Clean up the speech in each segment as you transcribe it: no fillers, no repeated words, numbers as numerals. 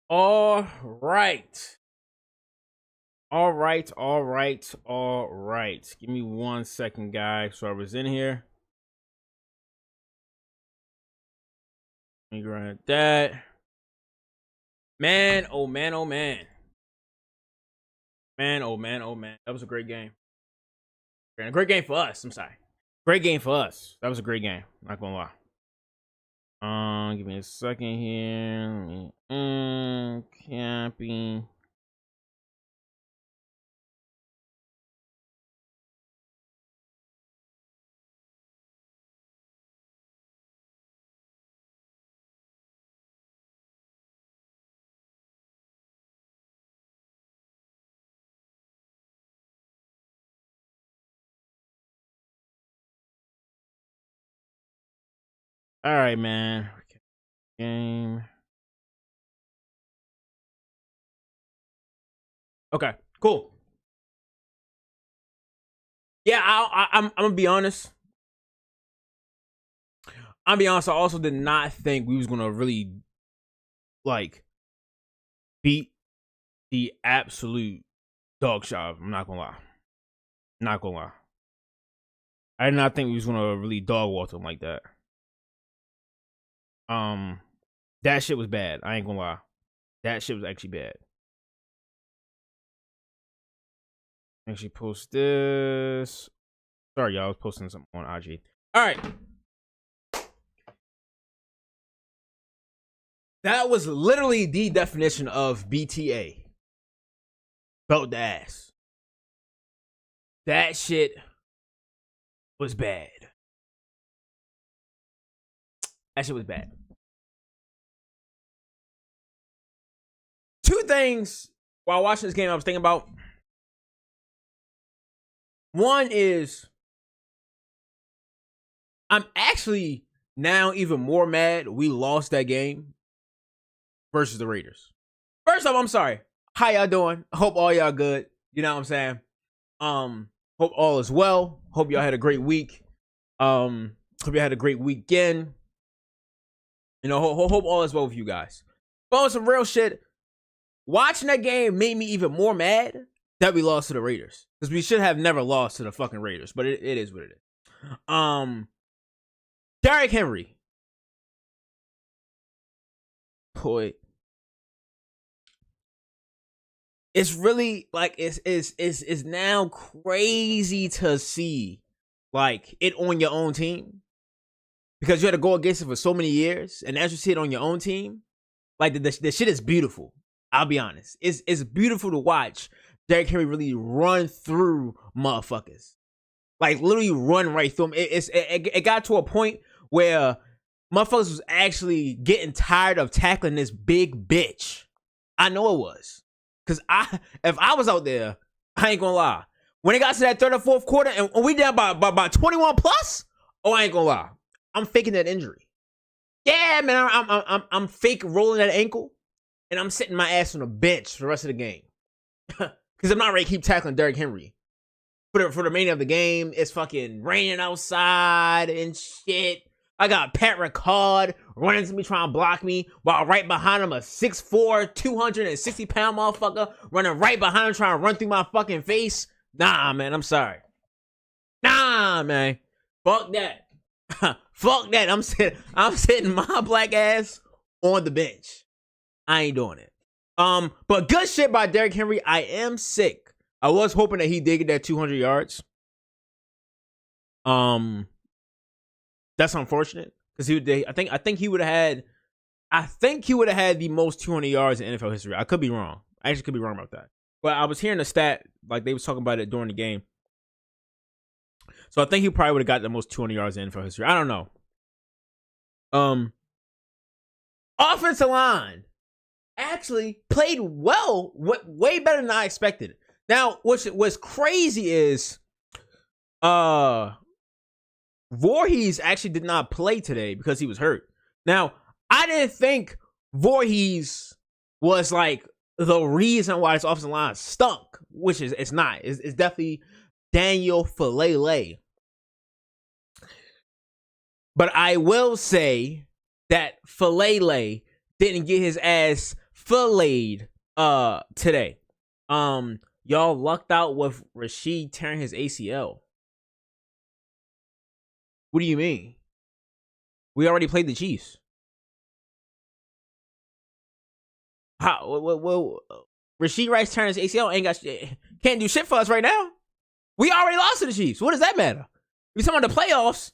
All right. All right. All right. All right. Give me 1 second, guys. So I was in here. Let me grab that. Man, oh man, oh man. Man, oh man, oh man. That was a great game. A great game for us. I'm sorry. Great game for us. That was a great game. Not gonna lie. Give me a second here. Camping. All right, man. Game. Okay, cool. Yeah, I'm gonna be honest. I'm be honest. I also did not think we was gonna really like beat the absolute dog shop. I'm not gonna lie. Not gonna lie. I did not think we was gonna really dog walk them like that. That shit was bad. I ain't gonna lie. That shit was actually bad. Actually, post this. Sorry, y'all. I was posting something on IG. All right. That was literally the definition of BTA. Belt the ass. That shit was bad. That shit was bad. Two things while watching this game I was thinking about. One is I'm actually now even more mad we lost that game versus the Raiders. First off, I'm sorry. How y'all doing? I hope all y'all good. You know what I'm saying? Hope all is well. Hope y'all had a great week. Hope you had a great weekend. You know, hope all is well with you guys. But on some real shit, watching that game made me even more mad that we lost to the Raiders. Because we should have never lost to the fucking Raiders. But it is what it is. Derrick Henry. Boy. It's really like it's now crazy to see like it on your own team. Because you had to go against it for so many years. And as you see it on your own team, like the shit is beautiful. I'll be honest. It's beautiful to watch Derrick Henry really run through motherfuckers. Like literally run right through them. It got to a point where motherfuckers was actually getting tired of tackling this big bitch. I know it was. Cause if I was out there, I ain't gonna lie. When it got to that third or fourth quarter and we down by 21 plus, oh, I ain't gonna lie. I'm faking that injury. Yeah, man, I'm fake rolling that ankle, and I'm sitting my ass on the bench for the rest of the game. Because I'm not ready to keep tackling Derrick Henry. For the remainder of the game, it's fucking raining outside and shit. I got Pat Ricard running to me trying to block me while right behind him a 6'4", 260-pound motherfucker running right behind him trying to run through my fucking face. Nah, man, I'm sorry. Nah, man. Fuck that. Fuck that. I'm sitting my black ass on the bench. I ain't doing it. But good shit by Derrick Henry. I am sick. I was hoping that he did get that 200 yards. That's unfortunate because I think he would have had the most 200 yards in NFL history. I could be wrong. I actually could be wrong about that. But I was hearing a stat like they was talking about it during the game. So I think he probably would have got the most 200 yards in NFL history. I don't know. Offensive line actually played well, way better than I expected. Now, what's crazy is Voorhees actually did not play today because he was hurt. Now, I didn't think Voorhees was like the reason why this offensive line stunk, which is it's not. It's definitely Daniel Falele. But I will say that Falele didn't get his ass filleted today. Y'all lucked out with Rashid tearing his ACL. What do you mean? We already played the Chiefs. How? Well, Rashid Rice tearing his ACL ain't got can't do shit for us right now. We already lost to the Chiefs. What does that matter? We talking about the playoffs.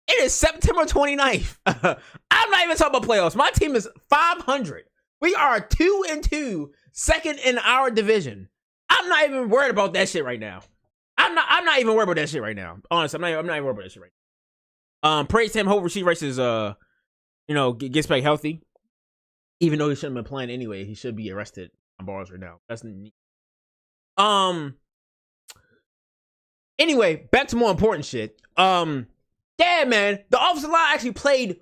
It is September 29th. I'm not even talking about playoffs. My team is 500. We are 2-2, second in our division. I'm not even worried about that shit right now. I'm not even worried about that shit right now. Honestly, I'm not even worried about that shit right now. Praise to him. Hope Rashid Rice is gets back healthy. Even though he shouldn't have been playing anyway, he should be arrested on bars right now. That's neat. Anyway, back to more important shit. Yeah, man, the offensive line actually played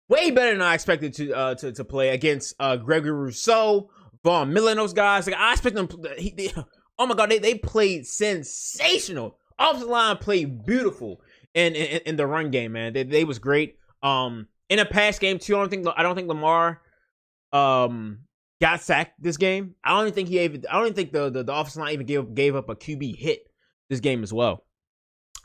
way better than I expected to play against Gregory Rousseau, Von Miller, and those guys. Like I expect them. Oh my god, they played sensational. Offensive line played beautiful in the run game, man. They was great. In a pass game too. I don't think Lamar got sacked this game. I don't think the offensive line even gave up a QB hit this game as well,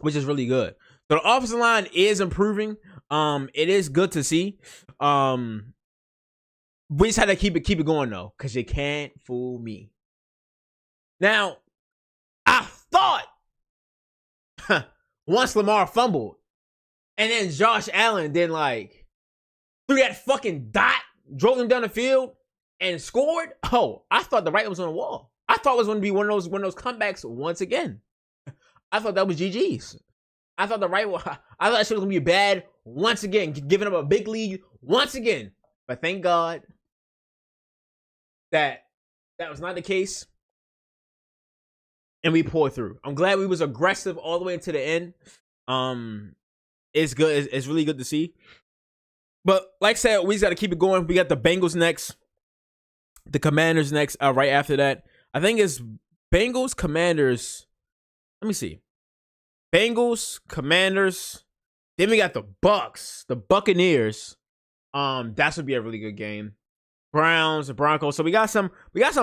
which is really good. So the offensive line is improving. It is good to see. We just had to keep it going though, because you can't fool me. Now, I thought once Lamar fumbled, and then Josh Allen then threw that fucking dot, drove him down the field, and scored. Oh, I thought the writing was on the wall. I thought it was going to be one of those comebacks once again. I thought that was GG's. I thought that shit was gonna be bad once again, giving up a big lead once again. But thank God that was not the case, and we pulled through. I'm glad we was aggressive all the way to the end. It's good. It's really good to see. But like I said, we just got to keep it going. We got the Bengals next, the Commanders next. Right after that, I think it's Bengals, Commanders. Let me see. Bengals, Commanders. Then we got the Bucks, the Buccaneers. That should be a really good game. Browns, the Broncos. So we got some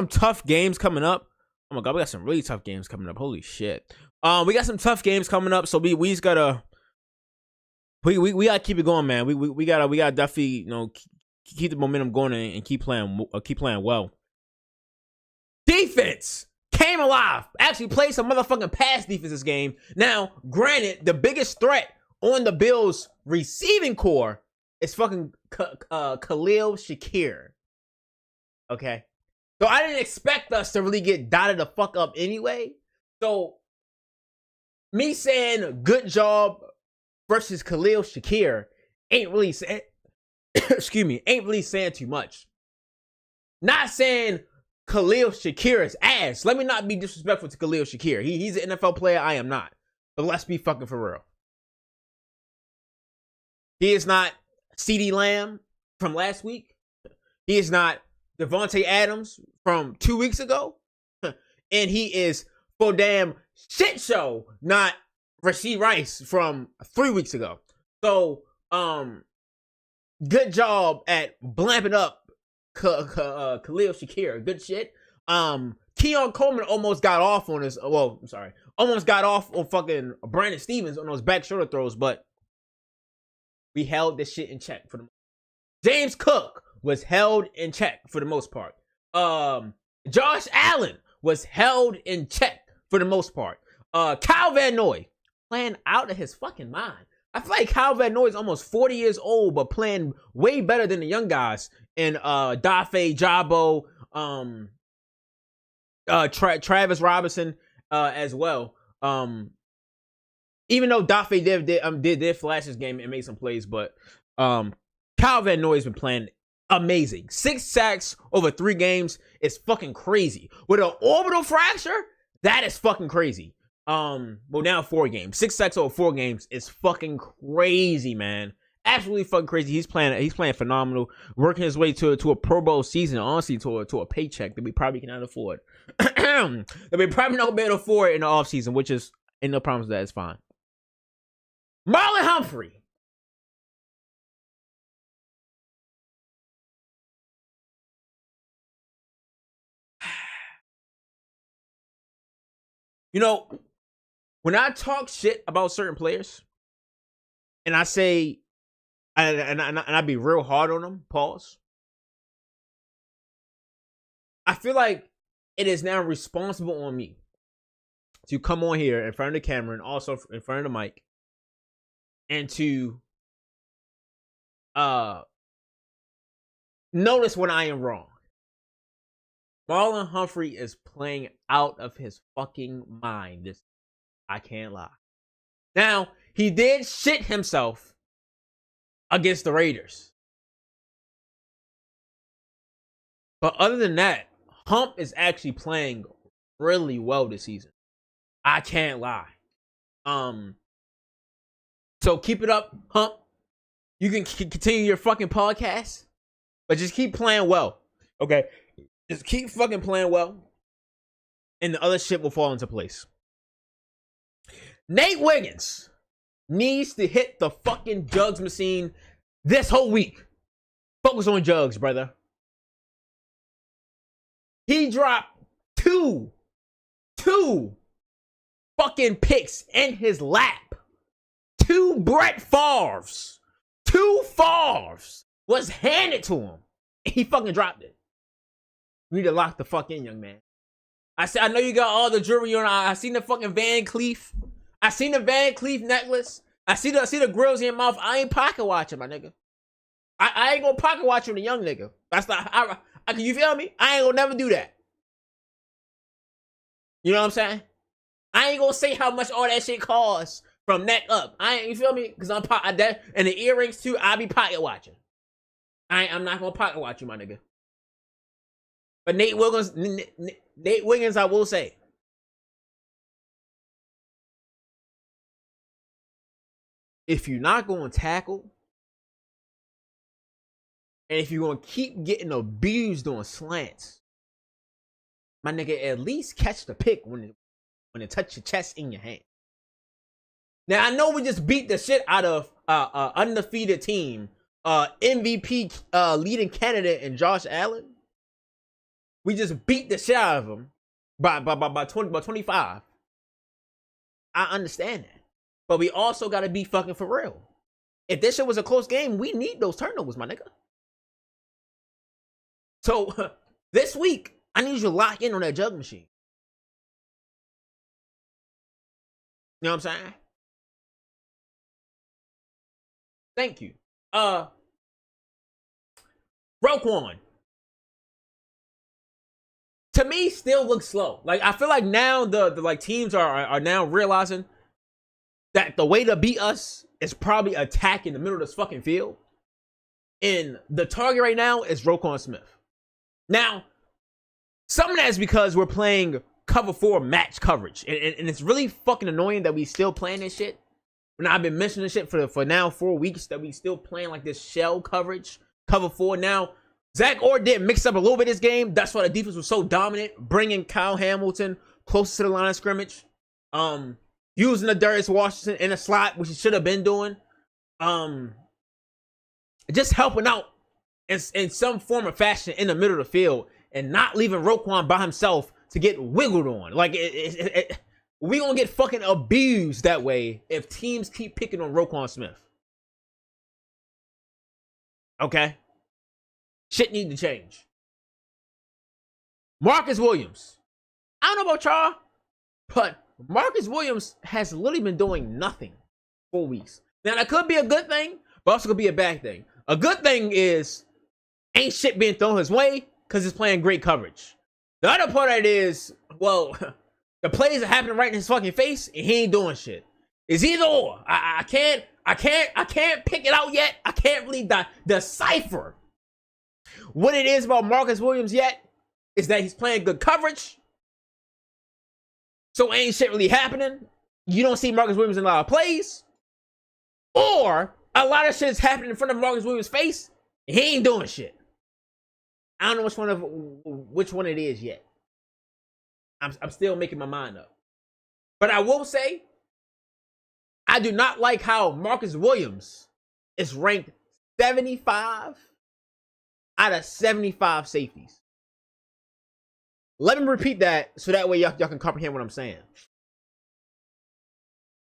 tough games coming up. Oh my god, we got some really tough games coming up. Holy shit. We got some tough games coming up. So we just gotta we gotta keep it going, man. We gotta definitely keep the momentum going and keep playing well. Defense came alive. Actually played some motherfucking pass defense this game. Now, granted, the biggest threat on the Bills receiving core is fucking Khalil Shakir. Okay? So I didn't expect us to really get dotted the fuck up anyway. So me saying good job versus Khalil Shakir ain't really saying ain't really saying too much. Not saying Khalil Shakir is ass. Let me not be disrespectful to Khalil Shakir. He's an NFL player. I am not. But let's be fucking for real. He is not CeeDee Lamb from last week. He is not Devontae Adams from 2 weeks ago. And he is for damn shit show not Rashid Rice from 3 weeks ago. So, good job at blamping up Khalil Shakir. Good shit. Keon Coleman almost got off on his. Well, I'm sorry. Almost got off on fucking Brandon Stevens on those back shoulder throws, but we held this shit in check for the. James Cook was held in check for the most part. Josh Allen was held in check for the most part. Kyle Van Noy playing out of his fucking mind. I feel like Kyle Van Noy is almost 40 years old, but playing way better than the young guys in Dafe, Jabo, Travis Robinson as well. Even though Dafe did flash this game and made some plays, but Kyle Van Noy has been playing amazing. 6 sacks over 3 games is fucking crazy. With an orbital fracture, that is fucking crazy. Well, now 4 games. 6 sacks over 4 games is fucking crazy, man. Absolutely fucking crazy. He's playing phenomenal. Working his way to a Pro Bowl season, honestly, to a paycheck that we probably cannot afford. That we probably not gonna be able to afford in the offseason, which is ain't no problems with that. It's fine. Marlon Humphrey. You know, when I talk shit about certain players, and I say, and I be real hard on them, pause. I feel like it is now responsible on me to come on here in front of the camera and also in front of the mic and to notice when I am wrong. Marlon Humphrey is playing out of his fucking mind. I can't lie. Now, he did shit himself against the Raiders. But other than that, Hump is actually playing really well this season. I can't lie. So keep it up, Hump. You can continue your fucking podcast, but just keep playing well. Okay? Just keep fucking playing well, and the other shit will fall into place. Nate Wiggins needs to hit the fucking jugs machine this whole week. Focus on jugs, brother. He dropped two fucking picks in his lap. Two Brett Favres. Two Favres was handed to him. And he fucking dropped it. You need to lock the fuck in, young man. I said, I know you got all the jewelry on. I seen the fucking Van Cleef. I seen the Van Cleef necklace. I see the grills in your mouth. I ain't pocket watching, my nigga. I ain't gonna pocket watch you, the young nigga. That's not. You feel me? I ain't gonna never do that. You know what I'm saying? I ain't gonna say how much all that shit costs from neck up. I ain't, you feel me? Because I'm that and the earrings too. I be pocket watching. I'm not gonna pocket watch you, my nigga. But Nate Wiggins, I will say, if you're not going to tackle, and if you're going to keep getting abused on slants, my nigga, at least catch the pick when it touch your chest in your hand. Now, I know we just beat the shit out of undefeated team, MVP leading candidate in Josh Allen. We just beat the shit out of him by 25. I understand that. But we also got to be fucking for real. If this shit was a close game, we need those turnovers, my nigga. So, this week, I need you to lock in on that jug machine. You know what I'm saying? Thank you. Roquan. To me, still looks slow. Like, I feel like now the like teams are now realizing that the way to beat us is probably attack in the middle of this fucking field. And the target right now is Roquan Smith. Now, some of that is because we're playing cover 4 match coverage. And it's really fucking annoying that we still playing this shit. And I've been mentioning this shit for now 4 weeks that we still playing like this shell coverage, cover 4. Now, Zach Orr did mix up a little bit this game. That's why the defense was so dominant, bringing Kyle Hamilton closer to the line of scrimmage. Using the Darius Washington in a slot, which he should have been doing. Just helping out in some form or fashion in the middle of the field and not leaving Roquan by himself to get wiggled on. Like, we gonna get fucking abused that way if teams keep picking on Roquan Smith. Okay? Shit need to change. Marcus Williams. I don't know about y'all, but Marcus Williams has literally been doing nothing for 4 weeks. Now, that could be a good thing, but also could be a bad thing. A good thing is ain't shit being thrown his way because he's playing great coverage. The other part of it is, well, the plays are happening right in his fucking face and he ain't doing shit. It's either or. I can't pick it out yet. I can't really decipher what it is about Marcus Williams yet. Is that he's playing good coverage, so ain't shit really happening. You don't see Marcus Williams in a lot of plays, or a lot of shit is happening in front of Marcus Williams' face and he ain't doing shit. I don't know which one it is yet. I'm still making my mind up. But I will say, I do not like how Marcus Williams is ranked 75 out of 75 safeties. Let me repeat that so that way y'all can comprehend what I'm saying.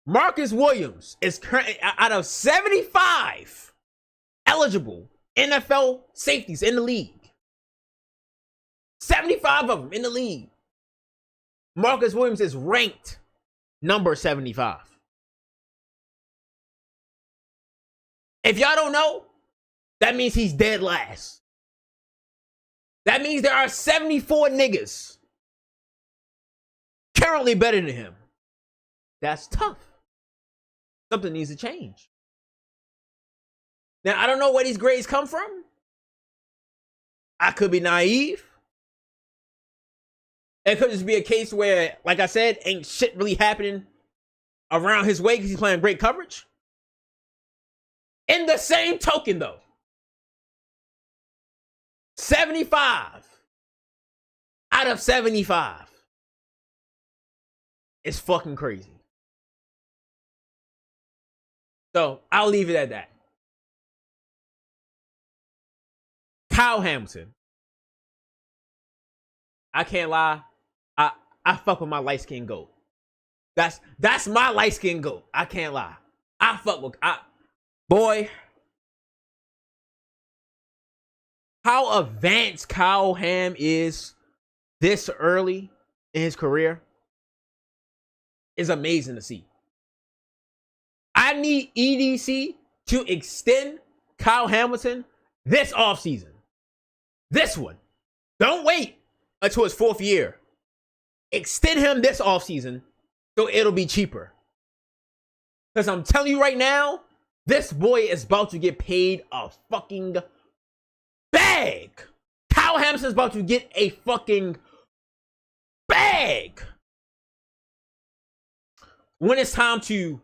Marcus Williams is currently out of 75 eligible NFL safeties in the league. 75 of them in the league. Marcus Williams is ranked number 75. If y'all don't know, that means he's dead last. That means there are 74 niggas currently better than him. That's tough. Something needs to change. Now, I don't know where these grades come from. I could be naive. It could just be a case where, like I said, ain't shit really happening around his way because he's playing great coverage. In the same token, though, 75 out of 75 is fucking crazy. So I'll leave it at that. Kyle Hamilton. I can't lie. I fuck with my light skinned goat. That's my light skinned goat. I can't lie. I fuck with boy. How advanced Kyle Ham is this early in his career is amazing to see. I need EDC to extend Kyle Hamilton this offseason. This one. Don't wait until his 4th year. Extend him this offseason so it'll be cheaper. Because I'm telling you right now, this boy is about to get paid a fucking bag. Kyle Hamilton's about to get a fucking bag. When it's time to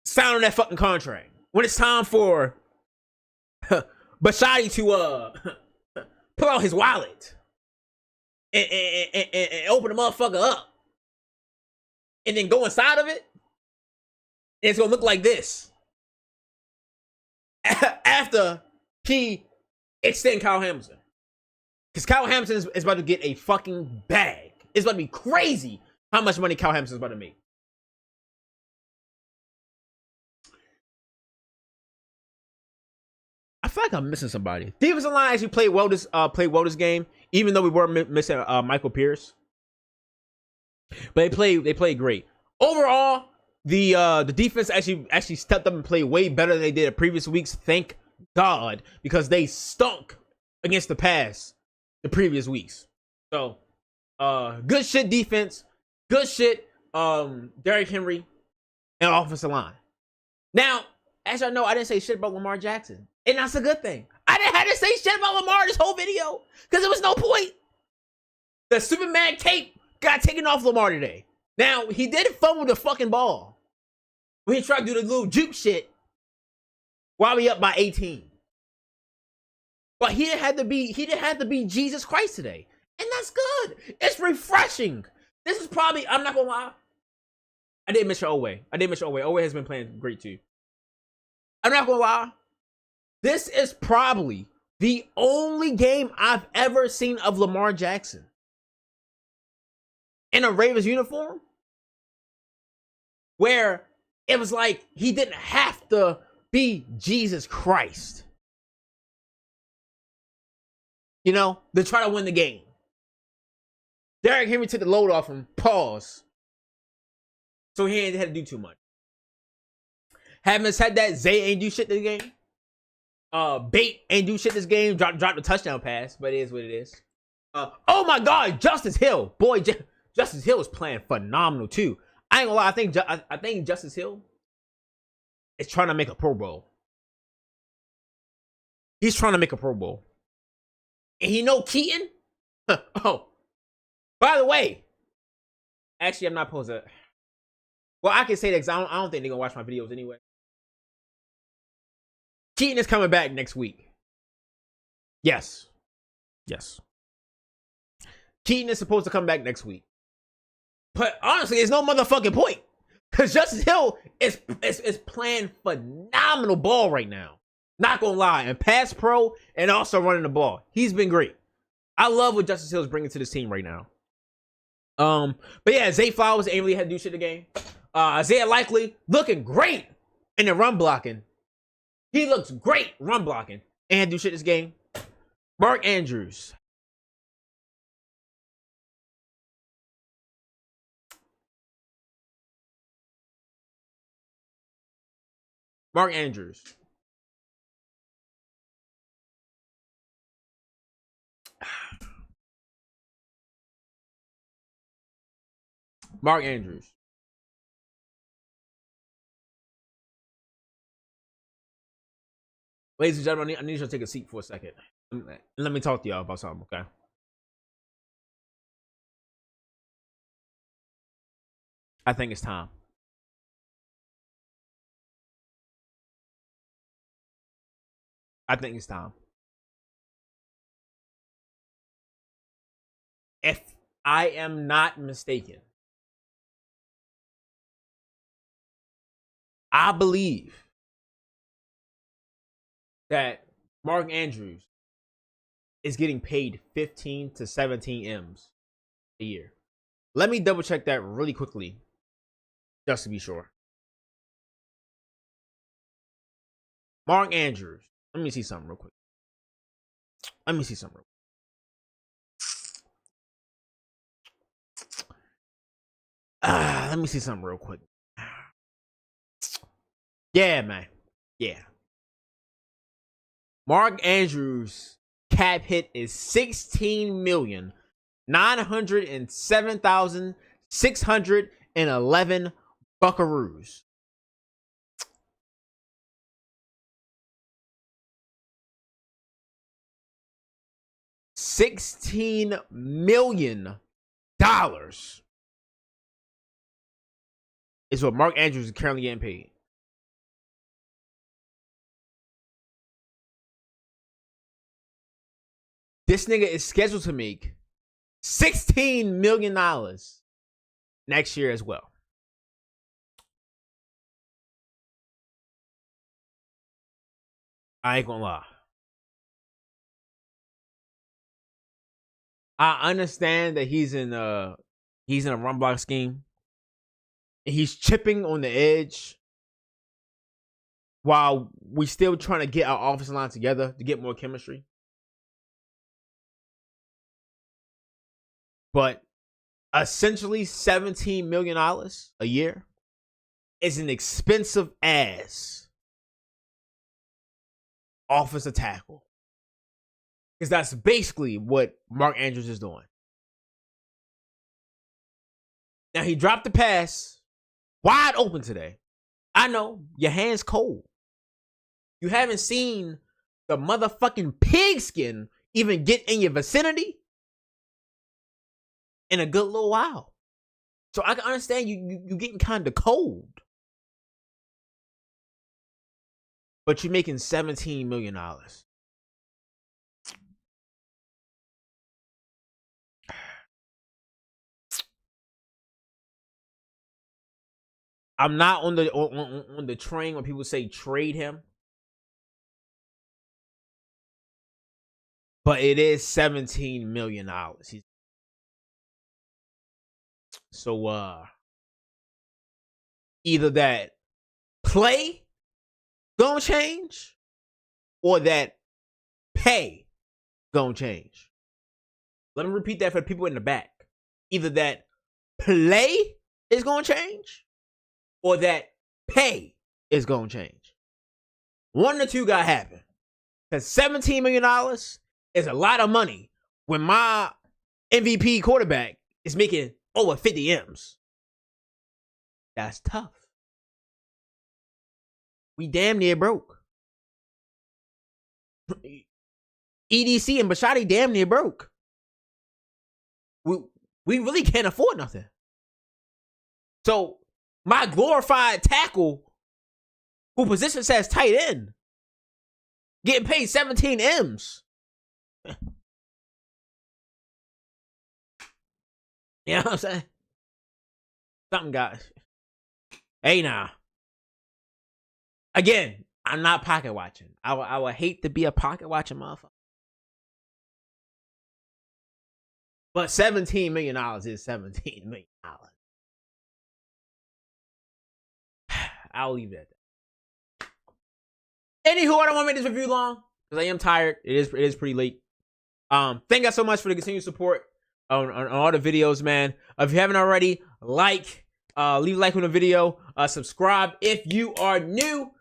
sign on that fucking contract. When it's time for Bashadi to pull out his wallet and open the motherfucker up. And then go inside of it. And it's gonna look like this. After he extend Kyle Hamilton. Because Kyle Hamilton is about to get a fucking bag. It's about to be crazy how much money Kyle Hamilton is about to make. I feel like I'm missing somebody. Defensive line actually played well this game, even though we were missing Michael Pierce. But they played great. Overall, the defense actually stepped up and played way better than they did in previous weeks. Thank God, because they stunk against the pass the previous weeks. So, good shit defense, good shit. Derrick Henry and offensive line. Now, as y'all know, I didn't say shit about Lamar Jackson, and that's a good thing. I didn't have to say shit about Lamar this whole video because there was no point. The Superman cape got taken off Lamar today. Now, he did fumble the fucking ball when he tried to do the little juke shit while we up by 18. But he didn't have to be Jesus Christ today. And that's good. It's refreshing. This is probably, I'm not gonna lie, I did mention Owe. Owe has been playing great too. I'm not gonna lie, this is probably the only game I've ever seen of Lamar Jackson in a Ravens uniform where it was like he didn't have to be Jesus Christ, you know, to try to win the game. Derrick Henry took the load off him, pause, so he ain't had to do too much. Having said that, Zay ain't do shit this game. Bait ain't do shit this game. Dropped the touchdown pass, but it is what it is. Oh my God, Justice Hill, boy, Justice Hill is playing phenomenal too. I ain't gonna lie, I think Justice Hill is trying to make a Pro Bowl. He's trying to make a Pro Bowl. And you know Keaton? Oh, by the way, actually, I'm not supposed to. Well, I can say that because I don't think they're gonna watch my videos anyway. Keaton is coming back next week. Yes. Keaton is supposed to come back next week. But honestly, there's no motherfucking point. Because Justice Hill is playing phenomenal ball right now. Not gonna lie. And pass pro and also running the ball. He's been great. I love what Justice Hill is bringing to this team right now. But yeah, Zay Flowers ain't really had to do shit in the game. Isaiah Likely looking great in the run blocking. He looks great run blocking. And do shit this game. Mark Andrews. Mark Andrews. Mark Andrews. Ladies and gentlemen, I need you to take a seat for a second. Let me talk to y'all about something, okay? I think it's time. I think it's time. If I am not mistaken, I believe that Mark Andrews is getting paid 15 to 17 M's a year. Let me double check that really quickly, just to be sure. Mark Andrews. Let me see something real quick. Let me see something real quick. Let me see something real quick. Yeah, man. Yeah. Mark Andrews' cap hit is 16,907,611 buckaroos. $16 million is what Mark Andrews is currently getting paid. This nigga is scheduled to make $16 million next year as well. I ain't gonna lie. I understand that he's in a run block scheme. And he's chipping on the edge while we still trying to get our offensive line together to get more chemistry. But essentially $17 million a year is an expensive ass offensive tackle. Because that's basically what Mark Andrews is doing. Now, he dropped the pass wide open today. I know, your hand's cold. You haven't seen the motherfucking pigskin even get in your vicinity in a good little while. So I can understand you getting kind of cold. But you're making $17 million. I'm not on the train when people say trade him. But it is $17 million. So either that play gonna change or that pay gonna change. Let me repeat that for the people in the back. Either that play is gonna change or that pay is gonna change. One of the two gotta happen. Because $17 million is a lot of money when my MVP quarterback is making over 50 M's. That's tough. We damn near broke. EDC and Bashadi damn near broke. We really can't afford nothing. So my glorified tackle, who positions as tight end, getting paid 17 M's. You know what I'm saying? Something got. Hey, now. Again, I'm not pocket watching. I would hate to be a pocket watching motherfucker. But $17 million is $17 million. I'll leave it at that. Anywho, I don't want to make this review long because I am tired. It is pretty late. Thank you guys so much for the continued support on all the videos, man. If you haven't already, leave a like on the video. Subscribe if you are new.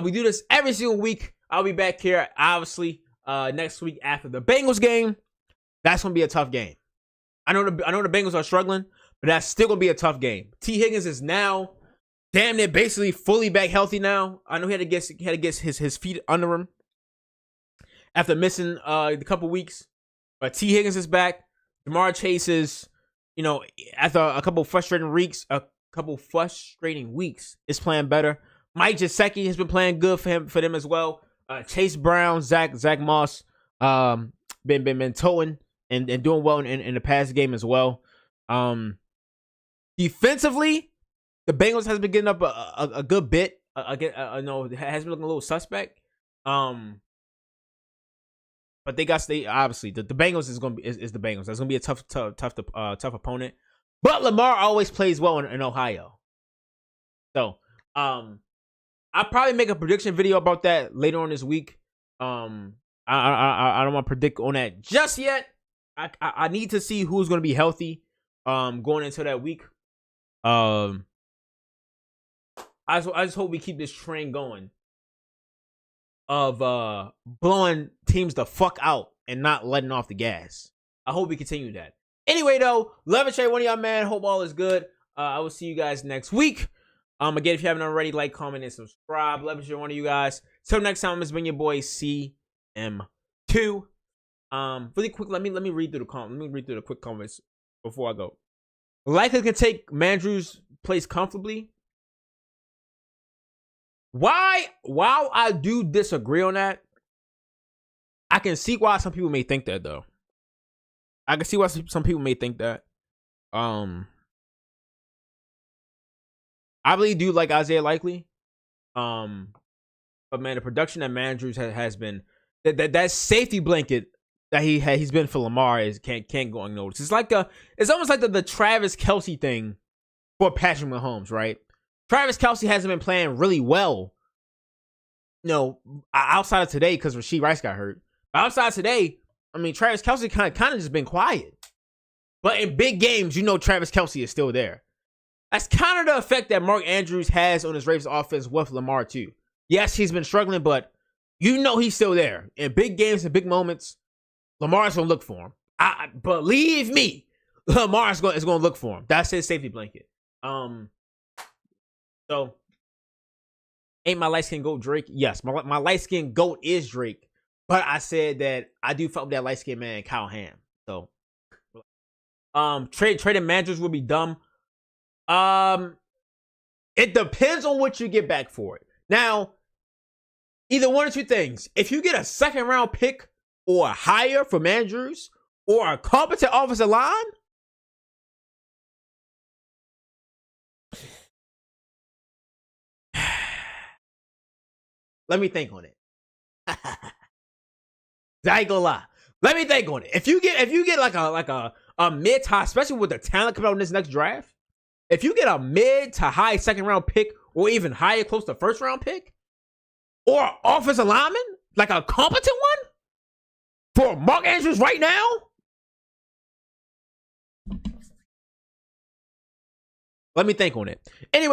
We do this every single week. I'll be back here, obviously, next week after the Bengals game. That's gonna be a tough game. I know the Bengals are struggling, but that's still gonna be a tough game. T. Higgins is now damn near basically fully back healthy now. I know he had to get his feet under him after missing a couple weeks. But T. Higgins is back. Lamar Chase is, after a couple frustrating weeks, is playing better. Mike Gesicki has been playing good for them as well. Chase Brown, Zach Moss, been towing and doing well in the past game as well. Defensively, the Bengals has been getting up a good bit. No, it has been looking a little suspect. But they obviously the Bengals is the Bengals. That's gonna be a tough opponent. But Lamar always plays well in Ohio. So I'll probably make a prediction video about that later on this week. I don't want to predict on that just yet. I need to see who's gonna be healthy going into that week. I just hope we keep this train going of blowing teams the fuck out and not letting off the gas. I hope we continue that. Anyway, though, love and share one of y'all, man. Hope all is good. I will see you guys next week. Again, if you haven't already, like, comment, and subscribe. Love and share one of you guys. Till next time, it's been your boy CM2. Really quick, let me read through the quick comments before I go. Likely can take Mandrew's place comfortably. While I do disagree on that, I can see why some people may think that, though. I can see why some people may think that. I really do like Isaiah Likely. But man, the production that Mandrews has been that safety blanket that he's been for Lamar can't go unnoticed. It's almost like the Travis Kelce thing for Patrick Mahomes, right? Travis Kelce hasn't been playing really well, outside of today because Rashee Rice got hurt. But outside of today, I mean, Travis Kelce kind of just been quiet. But in big games, Travis Kelce is still there. That's kind of the effect that Mark Andrews has on his Ravens offense with Lamar too. Yes, he's been struggling, but he's still there. In big games and big moments, Lamar's going to look for him. Believe me, Lamar's going to look for him. That's his safety blanket. So, ain't my light-skinned goat Drake? Yes, my light-skinned goat is Drake. But I said that I do fuck with that light-skinned man, Kyle Ham. So, trading managers would be dumb. It depends on what you get back for it. Now, either one or two things. If you get a second-round pick or higher for Andrews or a competent offensive line, let me think on it. I ain't gonna lie. Let me think on it. If you get like a mid to high, especially with the talent coming out in this next draft, if you get a mid to high second round pick or even higher, close to first round pick, or offensive lineman, like a competent one for Mark Andrews right now, let me think on it. Anyway.